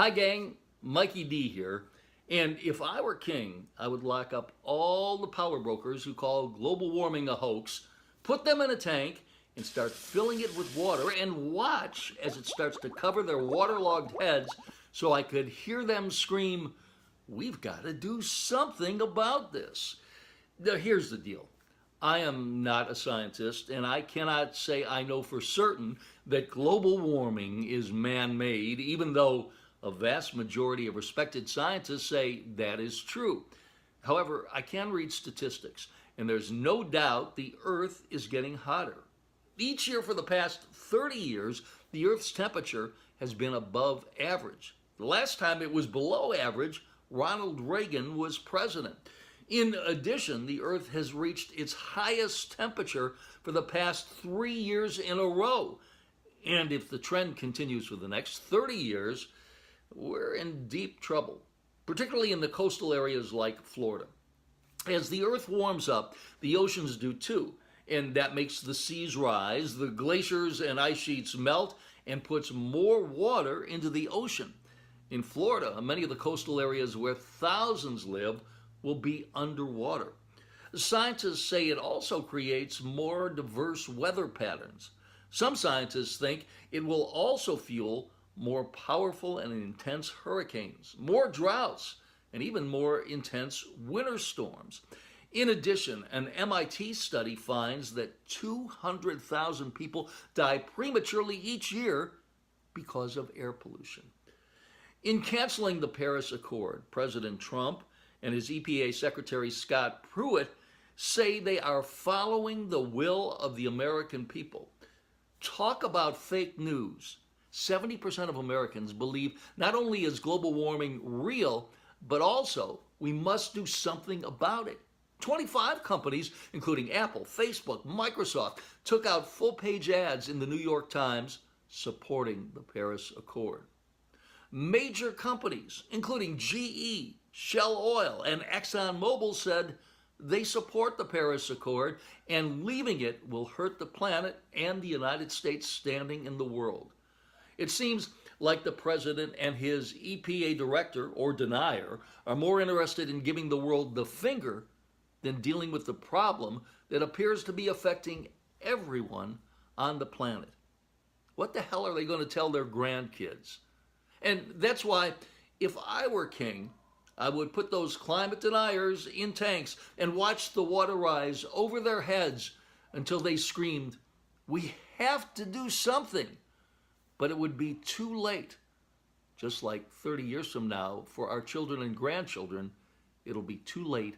Hi, gang. Mikey D here. And if I were king, I would lock up all the power brokers who call global warming a hoax, put them in a tank, and start filling it with water and watch as it starts to cover their waterlogged heads so I could hear them scream, "We've got to do something about this." Now, here's the deal. I am not a scientist, and I cannot say I know for certain that global warming is man made, even though a vast majority of respected scientists say that is true. However, I can read statistics, and there's no doubt the Earth is getting hotter. Each year for the past 30 years, the Earth's temperature has been above average. The last time it was below average, Ronald Reagan was president. In addition, the Earth has reached its highest temperature for the past 3 years in a row. And if the trend continues for the next 30 years, we're in deep trouble, particularly in the coastal areas like Florida. As the Earth warms up, the oceans do too, and that makes the seas rise, the glaciers and ice sheets melt, and puts more water into the ocean. In Florida, many of the coastal areas where thousands live will be underwater. Scientists say it also creates more diverse weather patterns. Some scientists think it will also fuel more powerful and intense hurricanes, more droughts, and even more intense winter storms. In addition, an MIT study finds that 200,000 people die prematurely each year because of air pollution. In canceling the Paris Accord, President Trump and his EPA Secretary Scott Pruitt say they are following the will of the American people. Talk about fake news. 70% of Americans believe not only is global warming real, but also we must do something about it. 25 companies, including Apple, Facebook, Microsoft, took out full-page ads in the New York Times supporting the Paris Accord. Major companies, including GE, Shell Oil, and ExxonMobil, said they support the Paris Accord, and leaving it will hurt the planet and the United States standing in the world. It seems like the president and his EPA director, or denier, are more interested in giving the world the finger than dealing with the problem that appears to be affecting everyone on the planet. What the hell are they going to tell their grandkids? And that's why, if I were king, I would put those climate deniers in tanks and watch the water rise over their heads until they screamed, "We have to do something." But it would be too late. Just like 30 years from now, for our children and grandchildren, it'll be too late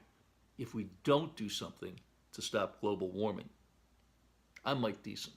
if we don't do something to stop global warming. I'm Mike Deason.